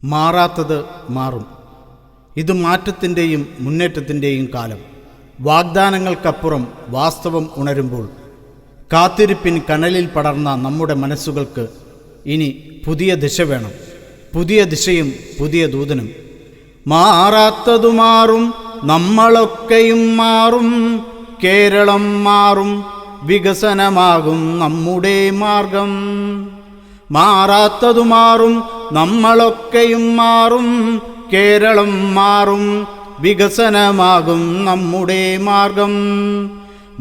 മാറാത്തത് മാറും. ഇത് മാറ്റത്തിൻ്റെയും മുന്നേറ്റത്തിൻ്റെയും കാലം. വാഗ്ദാനങ്ങൾക്കപ്പുറം വാസ്തവം ഉണരുമ്പോൾ കാത്തിരിപ്പിൻ കനലിൽ പടർന്ന നമ്മുടെ മനസ്സുകൾക്ക് ഇനി പുതിയ ദിശ വേണം. പുതിയ ദിശയും പുതിയ ദൂതനും. മാറാത്തതു മാറും, നമ്മളൊക്കെയും മാറും, കേരളം മാറും, വികസനമാകും നമ്മുടെ മാർഗം. മാറാത്തതു മാറും, നമ്മളൊക്കെയും മാറും, കേരളം മാറും, വികസനമാകും നമ്മുടെ മാർഗം.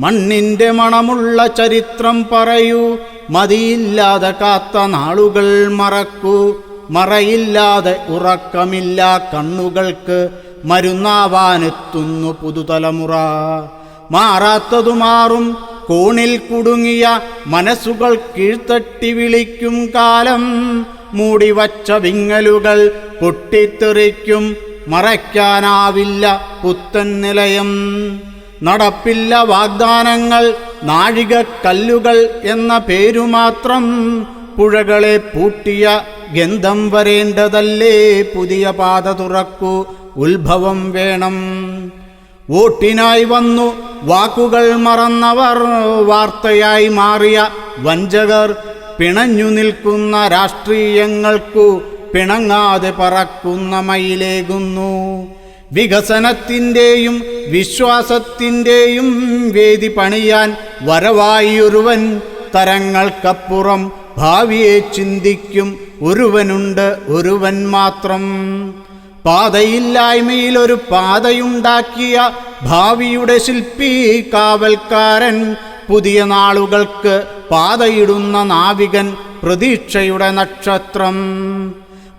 മണ്ണിൻ്റെ മണമുള്ള ചരിത്രം പറയൂ, മതിയില്ലാതെ കാത്ത നാളുകൾ മറക്കൂ. മറയില്ലാതെ ഉറക്കമില്ല കണ്ണുകൾക്ക്, മരുന്നാവാനെത്തുന്നു പുതുതലമുറ. മാറാത്തതു മാറും, കോണിൽ കുടുങ്ങിയ മനസ്സുകൾ കീഴ്ത്തട്ടി വിളിക്കും കാലം. മൂടിവച്ച വിങ്ങലുകൾ പൊട്ടിത്തെറിക്കും, മറയ്ക്കാനാവില്ല പുത്തൻ നിലയം. നടപ്പില്ല വാഗ്ദാനങ്ങൾ, നാഴികക്കല്ലുകൾ എന്ന പേരുമാത്രം. പുഴകളെ പൂട്ടിയ ഗന്ധം വരേണ്ടതല്ലേ, പുതിയ പാത തുറക്കൂ, ഉത്ഭവം വേണം. വോട്ടിനായി വന്നു വാക്കുകൾ മറന്നവർ, വാർത്തയായി മാറിയ വഞ്ചകർ, പിണഞ്ഞു നിൽക്കുന്ന രാഷ്ട്രീയങ്ങൾക്കു പിണങ്ങാതെ പറക്കുന്ന മയിലേകുന്നു. വികസനത്തിൻ്റെയും വിശ്വാസത്തിൻ്റെയും വേദി പണിയാൻ വരവായി ഒരുവൻ. തരങ്ങൾക്കപ്പുറം ഭാവിയെ ചിന്തിക്കും ഒരുവനുണ്ട്, ഒരുവൻ മാത്രം. പാതയില്ലായ്മയിൽ ഒരു പാതയുണ്ടാക്കിയ ഭാവിയുടെ ശില്പി, കാവൽക്കാരൻ. പുതിയ നാളുകൾക്ക് പാതയിടുന്ന നാവികൻ, പ്രതീക്ഷയുടെ നക്ഷത്രം.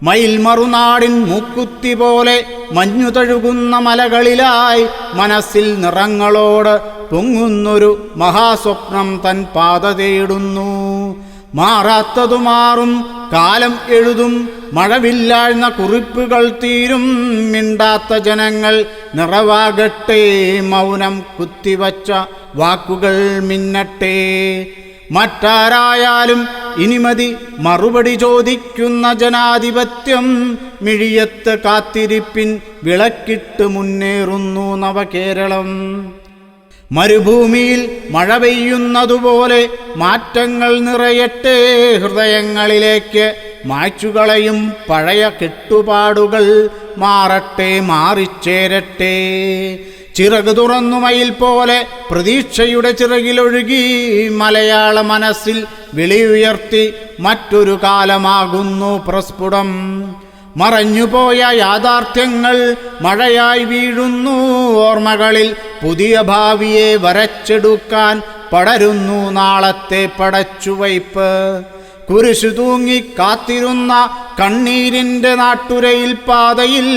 മയിൽ മറുനാടിൻ മൂക്കുത്തി പോലെ മഞ്ഞു തഴുകുന്ന മലകളിലായി മനസ്സിൽ നിറങ്ങളോട് പൊങ്ങുന്നൊരു മഹാസ്വപ്നം തൻ പാത തേടുന്നു. മാറാത്തതു മാറും, കാലം എഴുതും, മഴവില്ലാഴ്ന്ന കുറിപ്പുകൾ തീരും. മിണ്ടാത്ത ജനങ്ങൾ നിറവാകട്ടെ, മൗനം കുത്തിവച്ച വാക്കുകൾ മിന്നട്ടെ. മറ്റാരായാലും ഇനിമതി മറുപടി ചോദിക്കുന്ന ജനാധിപത്യം. മിഴിയത്ത് കാത്തിരിപ്പിൻ വിളക്കിട്ട് മുന്നേറുന്നു നവകേരളം. മരുഭൂമിയിൽ മഴ പെയ്യുന്നതുപോലെ മാറ്റങ്ങൾ നിറയട്ടെ ഹൃദയങ്ങളിലേക്ക്. മായ്ച്ചുകളയും പഴയ കെട്ടുപാടുകൾ, മാറട്ടെ, മാറിച്ചേരട്ടെ. ചിറക് തുറന്നു മയിൽ പോലെ പ്രതീക്ഷയുടെ ചിറകിലൊഴുകി, മലയാള മനസ്സിൽ വിളിയുയർത്തി മറ്റൊരു കാലമാകുന്നു പ്രസ്ഫുടം. മറഞ്ഞുപോയ യാഥാർത്ഥ്യങ്ങൾ മഴയായി വീഴുന്നു ഓർമ്മകളിൽ. പുതിയ ഭാവിയെ വരച്ചെടുക്കാൻ പടരുന്നു നാളത്തെ പടച്ചുവയ്പ്. കുരിശു തൂങ്ങി കാത്തിരുന്ന കണ്ണീരിൻ്റെ നാട്ടുരയിൽ പാതയിൽ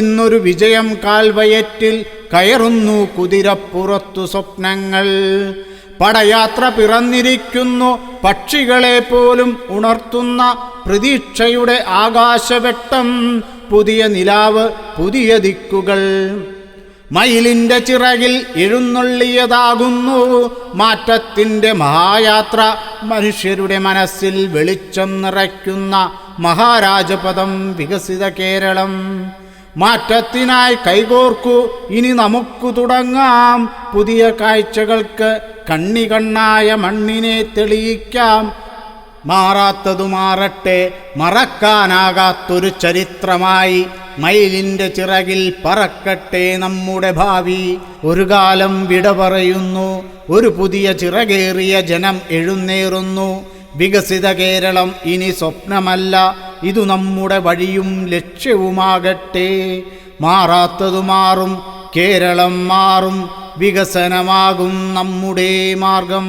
ഇന്നൊരു വിജയം കാൽവയറ്റിൽ കയറുന്നു കുതിരപ്പുറത്തു സ്വപ്നങ്ങൾ. പടയാത്ര പിറന്നിരിക്കുന്നു, പക്ഷികളെ പോലും ഉണർത്തുന്ന പ്രതീക്ഷയുടെ ആകാശവെട്ടം. പുതിയ നിലാവ്, പുതിയ ദിക്കുകൾ. മയിലിൻ്റെ ചിറകിൽ എഴുന്നള്ളിയതാകുന്നു മാറ്റത്തിൻ്റെ മഹായാത്ര. മനുഷ്യരുടെ മനസ്സിൽ വെളിച്ചം നിറയ്ക്കുന്ന മഹാരാജപദം, വികസിത കേരളം. മാറ്റത്തിനായി കൈകോർക്കൂ, ഇനി നമുക്ക് തുടങ്ങാം. പുതിയ കാഴ്ചകൾക്ക് കണ്ണി കണ്ണായ മണ്ണിനെ തെളിയിക്കാം. മാറാത്തതു മാറട്ടെ, മറക്കാനാകാത്തൊരു ചരിത്രമായി. മയിലിൻ്റെ ചിറകിൽ പറക്കട്ടെ നമ്മുടെ ഭാവി. ഒരു കാലം വിട പറയുന്നു, ഒരു പുതിയ ചിറകേറിയ ജനം എഴുന്നേറുന്നു. വികസിത കേരളം ഇനി സ്വപ്നമല്ല, ഇതു നമ്മുടെ വഴിയും ലക്ഷ്യവുമാകട്ടെ. മാറാത്തതു മാറും, കേരളം മാറും, വികസനമാകും നമ്മുടെ മാർഗം.